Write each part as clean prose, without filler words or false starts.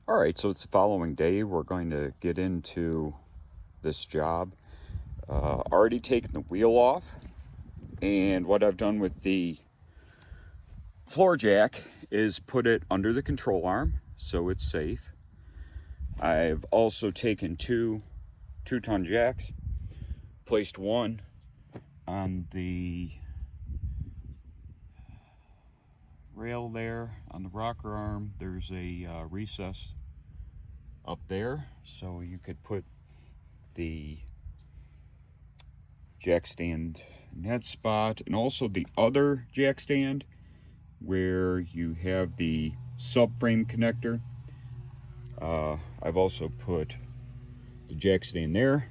All right, so it's the following day. We're going to get into this job. Already taken the wheel off, and what I've done with the floor jack is put it under the control arm so it's safe. I've also taken two 2-ton jacks, placed one on the rail there on the rocker arm. There's a recess up there, so you could put the jack stand in that spot, and also the other jack stand where you have the subframe connector. I've also put the jack stand there.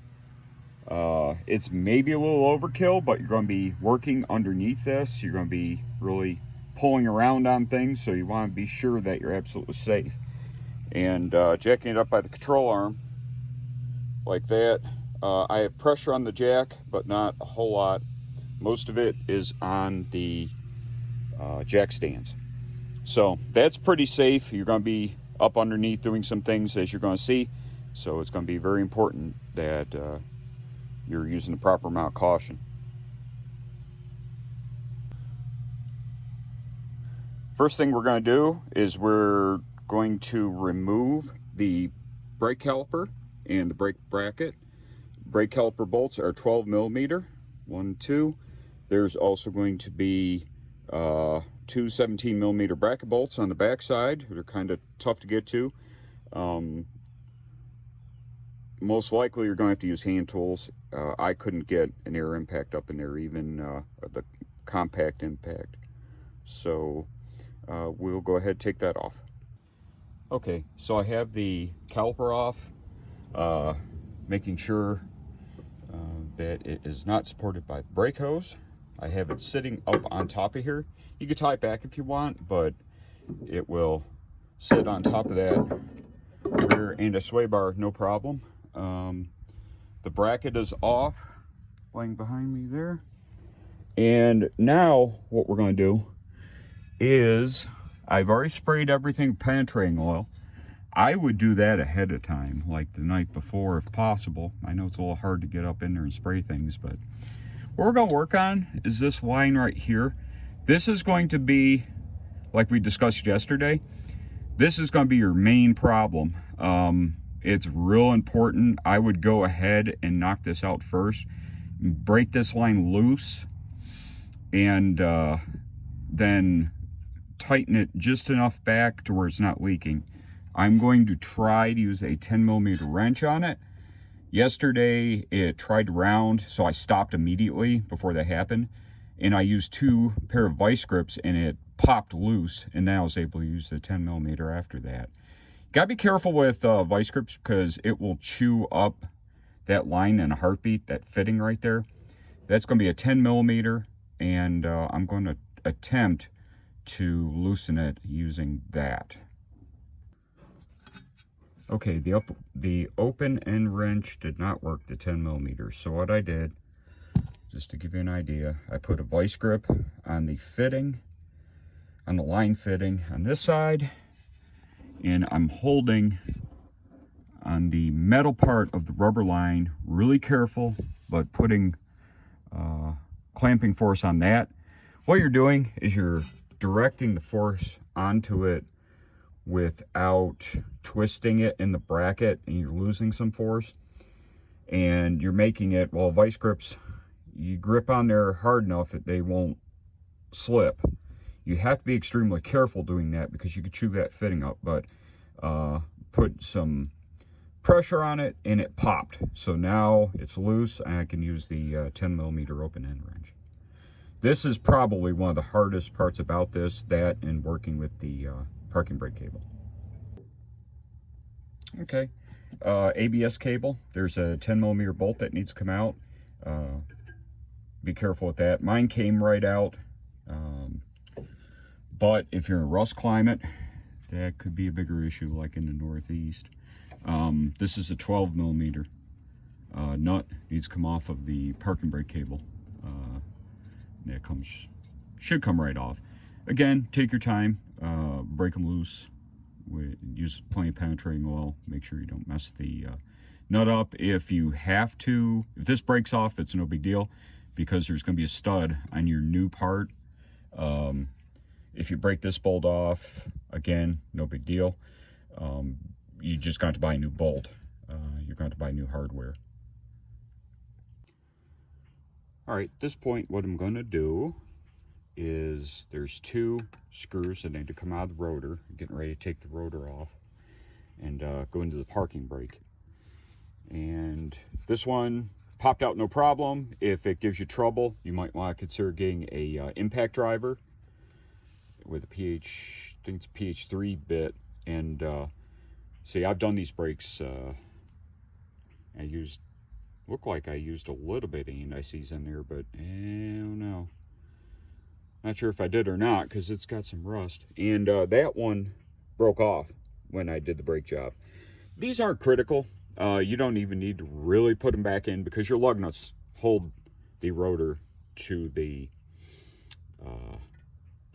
It's maybe a little overkill, but you're going to be working underneath this. You're going to be really pulling around on things, so you want to be sure that you're absolutely safe. And jacking it up by the control arm like that. I have pressure on the jack, but not a whole lot. Most of it is on the jack stands. So that's pretty safe. You're going to be up underneath doing some things, as you're going to see. So it's going to be very important that you're using the proper amount of caution. First thing we're going to do is we're going to remove the brake caliper and the brake bracket. Brake caliper bolts are 12 millimeter, 1, 2. There's also going to be two 17 millimeter bracket bolts on the back side. They're kind of tough to get to. Most likely you're going to have to use hand tools. I couldn't get an air impact up in there, even the compact impact. So we'll go ahead and take that off. Okay, so I have the caliper off, making sure that it is not supported by the brake hose. I have it sitting up on top of here. You can tie it back if you want, but it will sit on top of that rear and a sway bar, no problem. The bracket is off, laying behind me there. And now what we're going to do is, I've already sprayed everything penetrating oil. I would do that ahead of time, like the night before if possible. I know it's a little hard to get up in there and spray things, but what we're going to work on is this line right here. This is going to be, like we discussed yesterday, this is going to be your main problem. It's real important. I would go ahead and knock this out first, break this line loose, and then tighten it just enough back to where it's not leaking. I'm going to try to use a 10 millimeter wrench on it. Yesterday it tried to round, so I stopped immediately before that happened, and I used 2 pair of vice grips and it popped loose, and then I was able to use the 10 millimeter after that. Gotta be careful with vice grips because it will chew up that line in a heartbeat, that fitting right there. That's going to be a 10 millimeter, and I'm going to attempt to loosen it using that. Okay, the open end wrench did not work, the 10 millimeter. So what I did, just to give you an idea, I put a vice grip on the fitting, on the line fitting on this side, and I'm holding on the metal part of the rubber line, really careful, but putting clamping force on that. What you're doing is you're directing the force onto it without twisting it in the bracket, and you're losing some force, and you're making it, well, vice grips, you grip on there hard enough that they won't slip. You have to be extremely careful doing that because you could chew that fitting up, but put some pressure on it and it popped. So now it's loose and I can use the 10 millimeter open end wrench. This is probably one of the hardest parts about this, that and working with the parking brake cable. Okay, ABS cable, there's a 10 millimeter bolt that needs to come out. Be careful with that. Mine came right out, but if you're in a rust climate, that could be a bigger issue, like in the Northeast. This is a 12 millimeter nut, needs to come off of the parking brake cable. That should come right off. Again, take your time, break them loose, Use plenty of penetrating oil. Make sure you don't mess the nut up. If you have to, if this breaks off, it's no big deal, because there's going to be a stud on your new part. If you break this bolt off, again, no big deal. You just got to buy a new bolt. You're going to buy new hardware. All right, at this point, what I'm going to do is there's 2 screws that need to come out of the rotor. I'm getting ready to take the rotor off and go into the parking brake. And this one popped out no problem. If it gives you trouble, you might want to consider getting a impact driver with a I think it's a PH3 bit. And see, I've done these brakes. Looked like I used a little bit of anti-seize in there, but I don't know. Not sure if I did or not, because it's got some rust. And that one broke off when I did the brake job. These aren't critical. You don't even need to really put them back in, because your lug nuts hold the rotor to the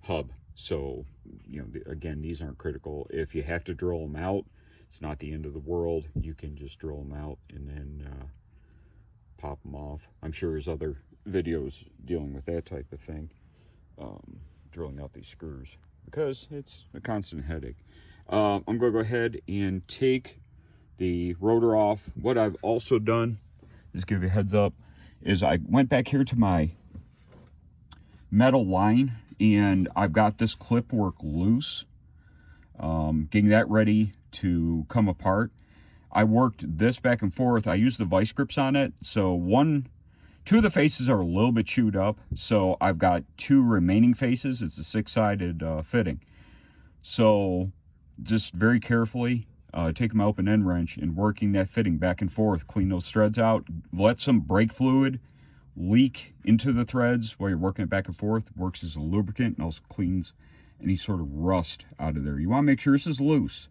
hub. So, you know, again, these aren't critical. If you have to drill them out, it's not the end of the world. You can just drill them out and then pop them off. I'm sure there's other videos dealing with that type of thing, drilling out these screws, because it's a constant headache. I'm going to go ahead and take the rotor off. What I've also done, just give you a heads up, is I went back here to my metal line, and I've got this clip work loose, getting that ready to come apart. I worked this back and forth. I used the vice grips on it, so 2 of the faces are a little bit chewed up, so I've got 2 remaining faces. It's a 6-sided fitting. So just very carefully taking my open end wrench and working that fitting back and forth, clean those threads out, let some brake fluid leak into the threads while you're working it back and forth. Works as a lubricant and also cleans any sort of rust out of there. You want to make sure this is loose.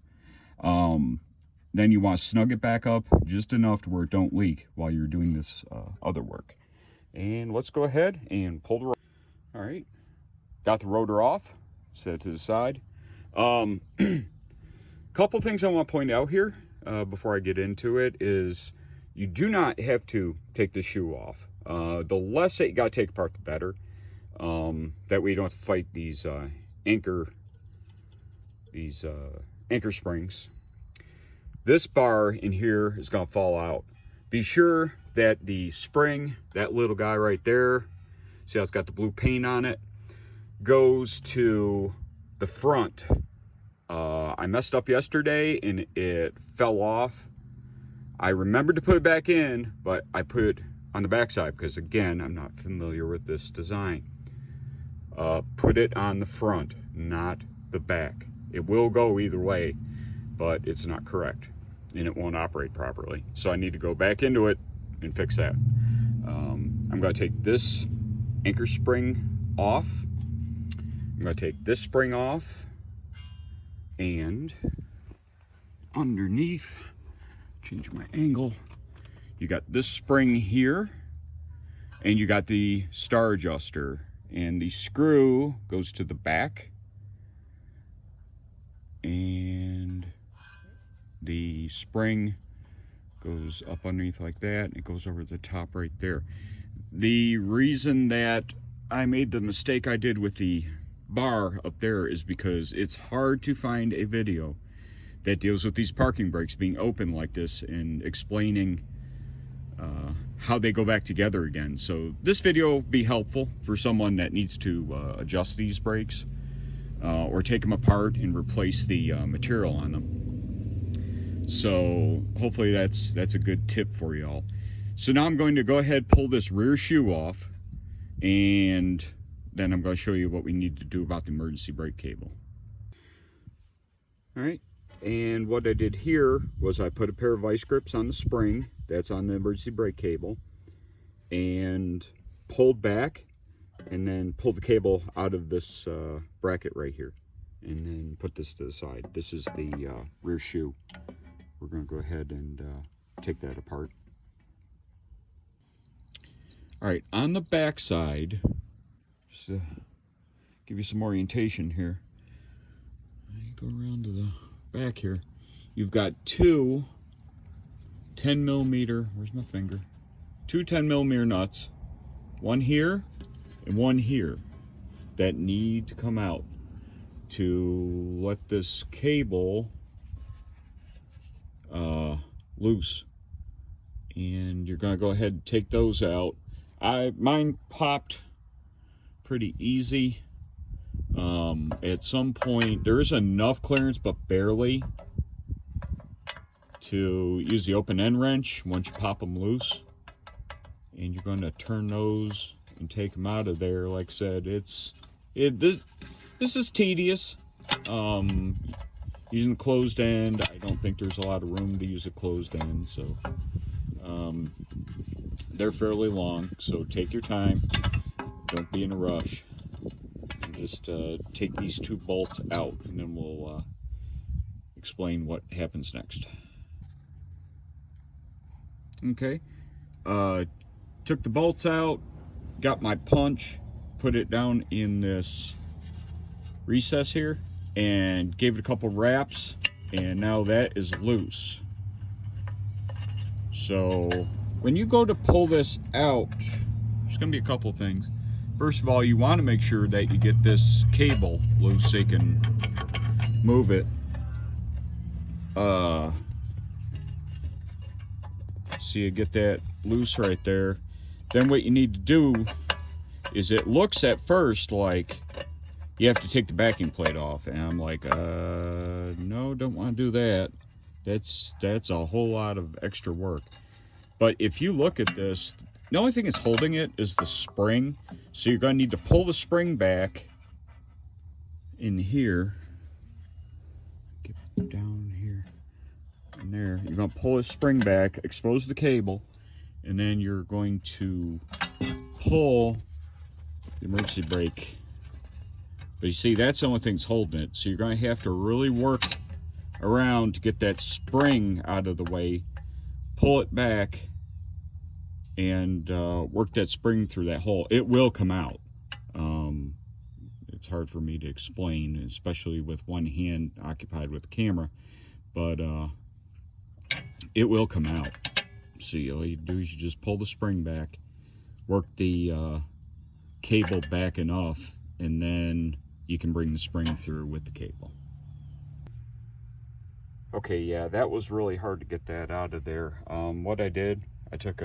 Then you want to snug it back up just enough to where it don't leak while you're doing this other work. And let's go ahead and pull the rotor. All right, got the rotor off, set it to the side. Couple things I want to point out here before I get into it is you do not have to take the shoe off. The less that you got to take apart, the better. That way you don't have to fight these anchor springs. This bar in here is going to fall out. Be sure that the spring, that little guy right there, see how it's got the blue paint on it, goes to the front. I messed up yesterday and it fell off. I remembered to put it back in, but I put it on the back side because, again, I'm not familiar with this design. Put it on the front, not the back. It will go either way, but it's not correct and it won't operate properly. So I need to go back into it and fix that. I'm going to take this anchor spring off. I'm going to take this spring off, and underneath, change my angle, you got this spring here, and you got the star adjuster, and the screw goes to the back, and the spring goes up underneath like that, and it goes over the top right there. The reason that I made the mistake I did with the bar up there is because it's hard to find a video that deals with these parking brakes being open like this and explaining how they go back together again. So this video will be helpful for someone that needs to adjust these brakes or take them apart and replace the material on them. So hopefully that's a good tip for y'all. So now I'm going to go ahead, pull this rear shoe off, and then I'm going to show you what we need to do about the emergency brake cable. All right, and what I did here was I put a pair of vice grips on the spring that's on the emergency brake cable and pulled back, and then pulled the cable out of this bracket right here, and then put this to the side. This is the rear shoe. We're going to go ahead and take that apart. All right, on the back side, just to give you some orientation here, you go around to the back here, you've got two 10 millimeter, where's my finger? Two 10 millimeter nuts, one here and one here, that need to come out to let this cable loose. And you're gonna go ahead and take those out. Mine popped pretty easy. At some point there is enough clearance, but barely, to use the open end wrench once you pop them loose. And you're going to turn those and take them out of there. Like I said, this is tedious. Using the closed end, I don't think there's a lot of room to use a closed end, so they're fairly long, so take your time, don't be in a rush, and just take these two bolts out, and then we'll explain what happens next. Okay, took the bolts out, got my punch, put it down in this recess here, and gave it a couple wraps, and now that is loose. So when you go to pull this out, there's gonna be a couple things. First of all, you want to make sure that you get this cable loose so you can move it. So you get that loose right there. Then what you need to do is, it looks at first like you have to take the backing plate off, and I'm like, no, don't want to do that. That's a whole lot of extra work. But if you look at this, the only thing that's holding it is the spring. So you're going to need to pull the spring back in here. Get down here and there. You're going to pull the spring back, expose the cable, and then you're going to pull the emergency brake. But you see, that's the only thing that's holding it. So you're going to have to really work around to get that spring out of the way, pull it back, and work that spring through that hole. It will come out. It's hard for me to explain, especially with one hand occupied with the camera, but it will come out. See, all you do is you just pull the spring back, work the cable back enough, and then you can bring the spring through with the cable. Okay, yeah, that was really hard to get that out of there. What I did, I took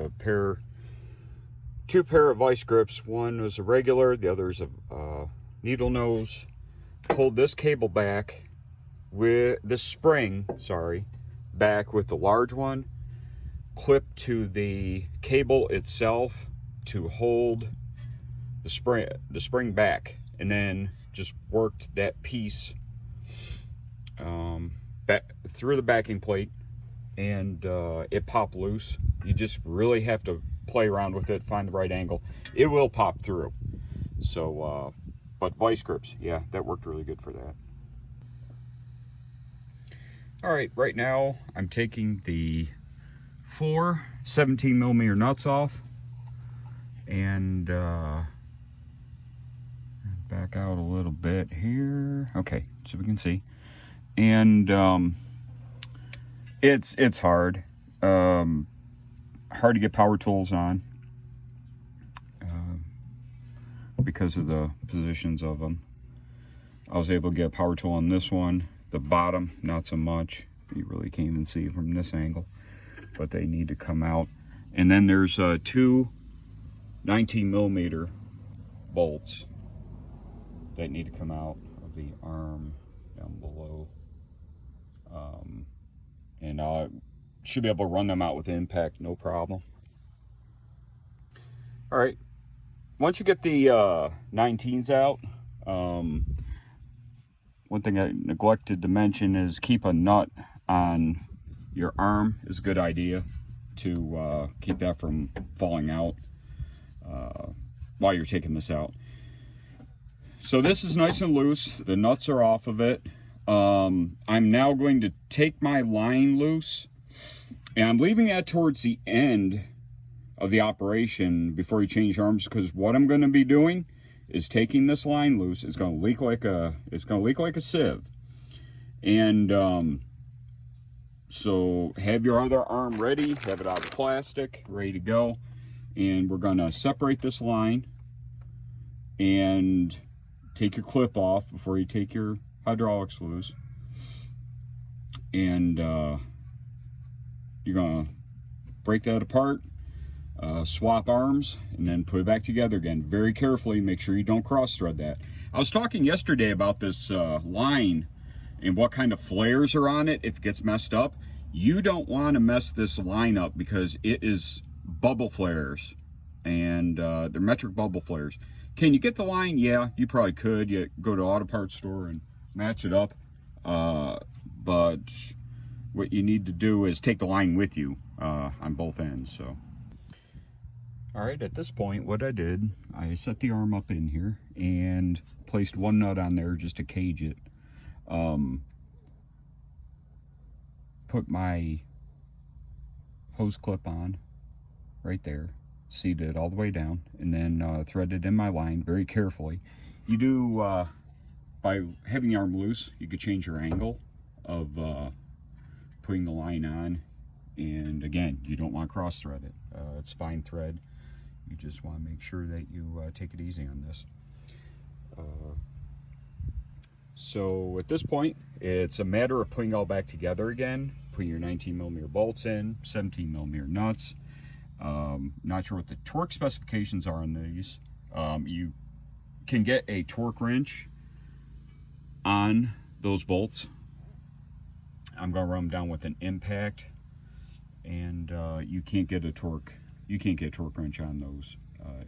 two pair of vice grips. One was a regular, the other is a needle nose. Pulled this cable back with the spring, back with the large one, clipped to the cable itself to hold the spring back, and then just worked that piece back through the backing plate, and it popped loose. You just really have to play around with it, find the right angle. It will pop through. So but vice grips, yeah, that worked really good for that. All right, right now I'm taking the 4 17 millimeter nuts off, and back out a little bit here. Okay, so we can see. And it's hard to get power tools on because of the positions of them. I was able to get a power tool on this one. The bottom, not so much. You really can't even see from this angle, but they need to come out. And then there's two 19 millimeter bolts that need to come out of the arm down below. And I should be able to run them out with impact, no problem. All right, once you get the 19s out, one thing I neglected to mention is keep a nut on your arm is a good idea to keep that from falling out while you're taking this out. So this is nice and loose. The nuts are off of it. I'm now going to take my line loose, and I'm leaving that towards the end of the operation before you change arms, because what I'm going to be doing is taking this line loose. It's going to leak like a sieve, And so have your other arm ready, have it out of plastic, ready to go. And we're gonna separate this line and take your clip off before you take your hydraulics loose. And you're gonna break that apart, swap arms, and then put it back together again very carefully. Make sure you don't cross thread that. I was talking yesterday about this line and what kind of flares are on it if it gets messed up. You don't want to mess this line up because it is bubble flares, and they're metric bubble flares. Can you get the line? Yeah, you probably could. You go to an auto parts store and match it up, but what you need to do is take the line with you on both ends. So all right, at this point what I did, I set the arm up in here and placed one nut on there just to cage it. Put my hose clip on right there, seated it all the way down, and then threaded in my line very carefully. You do, by having the arm loose, you could change your angle of putting the line on, and again, you don't want to cross thread it. It's fine thread. You just want to make sure that you take it easy on this. So at this point, it's a matter of putting it all back together again, putting your 19mm bolts in, 17mm nuts. Not sure what the torque specifications are on these. You can get a torque wrench on those bolts. I'm going to run them down with an impact, and you can't get a torque wrench on those.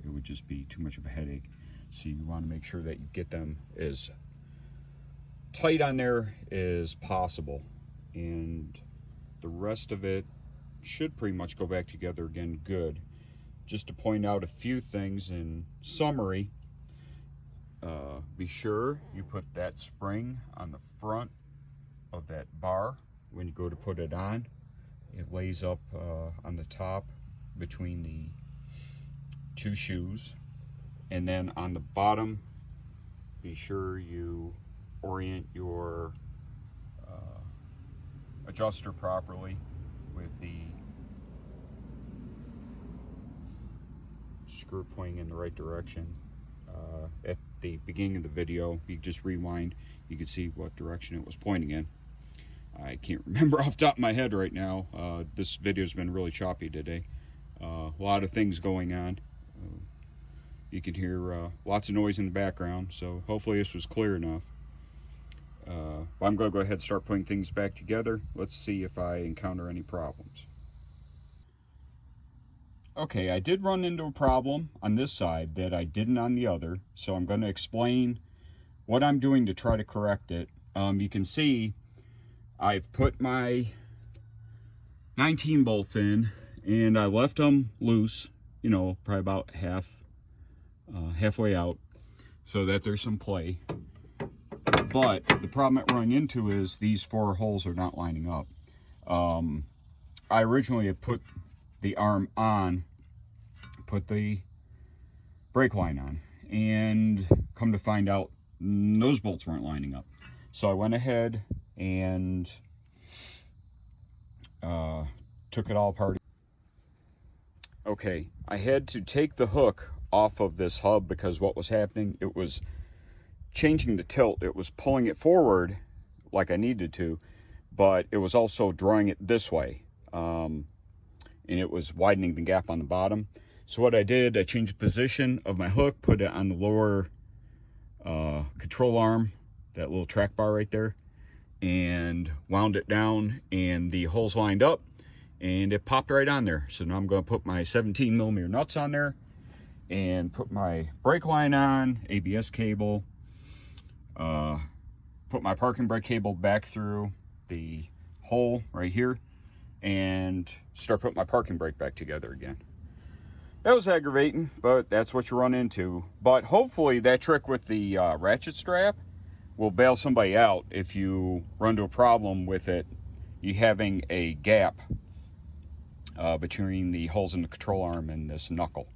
It would just be too much of a headache. So you want to make sure that you get them as tight on there as possible, and the rest of it should pretty much go back together again good. Just to point out a few things in summary, be sure you put that spring on the front of that bar when you go to put it on. It lays up on the top between the two shoes, and then on the bottom, be sure you orient your adjuster properly with the screw pointing in the right direction. At the beginning of the video, you just rewind, you can see what direction it was pointing in. I can't remember off the top of my head right now. This video's been really choppy today. A lot of things going on. You can hear lots of noise in the background, so hopefully this was clear enough. I'm going to go ahead and start putting things back together. Let's see if I encounter any problems. Okay, I did run into a problem on this side that I didn't on the other, so I'm going to explain what I'm doing to try to correct it. You can see I've put my 19 bolts in, and I left them loose, you know, probably about halfway out, so that there's some play. But the problem I'm running into is these four holes are not lining up. I originally had put the arm on, put the brake line on, and come to find out those bolts weren't lining up. So I went ahead and took it all apart. Okay, I had to take the hook off of this hub because what was happening, it was changing the tilt. It was pulling it forward like I needed to, but it was also drawing it this way, and it was widening the gap on the bottom. So what I did, I changed the position of my hook, put it on the lower control arm, that little track bar right there, and wound it down, and the holes lined up, and it popped right on there. So now I'm going to put my 17mm nuts on there and put my brake line on, ABS cable, put my parking brake cable back through the hole right here, and start putting my parking brake back together again. That was aggravating, but that's what you run into. But hopefully that trick with the ratchet strap will bail somebody out if you run into a problem with it, you having a gap between the holes in the control arm and this knuckle.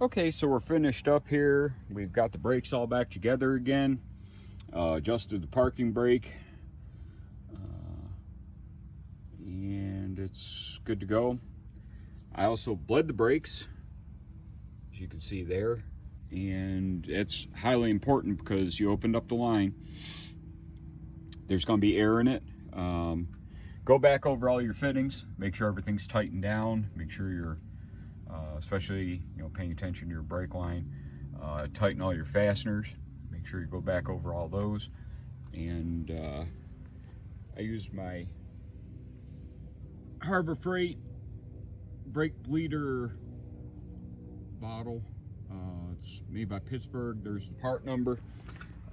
Okay, so we're finished up here. We've got the brakes all back together again. Adjusted the parking brake, and it's good to go. I also bled the brakes, as you can see there, and it's highly important because you opened up the line. There's going to be air in it. Go back over all your fittings, make sure everything's tightened down, make sure you're especially paying attention to your brake line. Tighten all your fasteners, make sure you go back over all those. And I used my Harbor Freight brake bleeder bottle. It's made by Pittsburgh. There's the part number.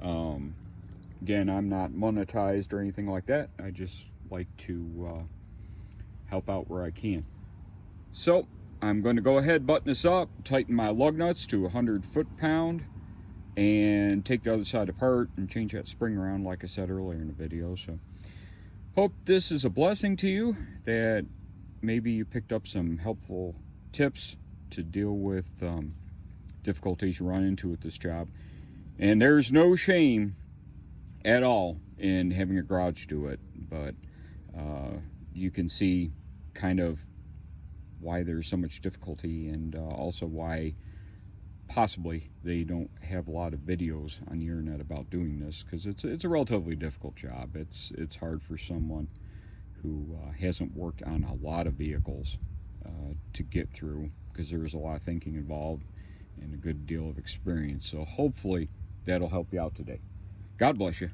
Again, I'm not monetized or anything like that. I just like to help out where I can. So I'm going to go ahead, button this up, tighten my lug nuts to 100 foot-pound, and take the other side apart and change that spring around like I said earlier in the video. So hope this is a blessing to you, that maybe you picked up some helpful tips to deal with difficulties you run into with this job. And there's no shame at all in having a garage do it, but you can see kind of why there's so much difficulty, and also why possibly they don't have a lot of videos on the internet about doing this, because it's a relatively difficult job. It's hard for someone who hasn't worked on a lot of vehicles to get through, because there's a lot of thinking involved and a good deal of experience. So hopefully that'll help you out today. God bless you.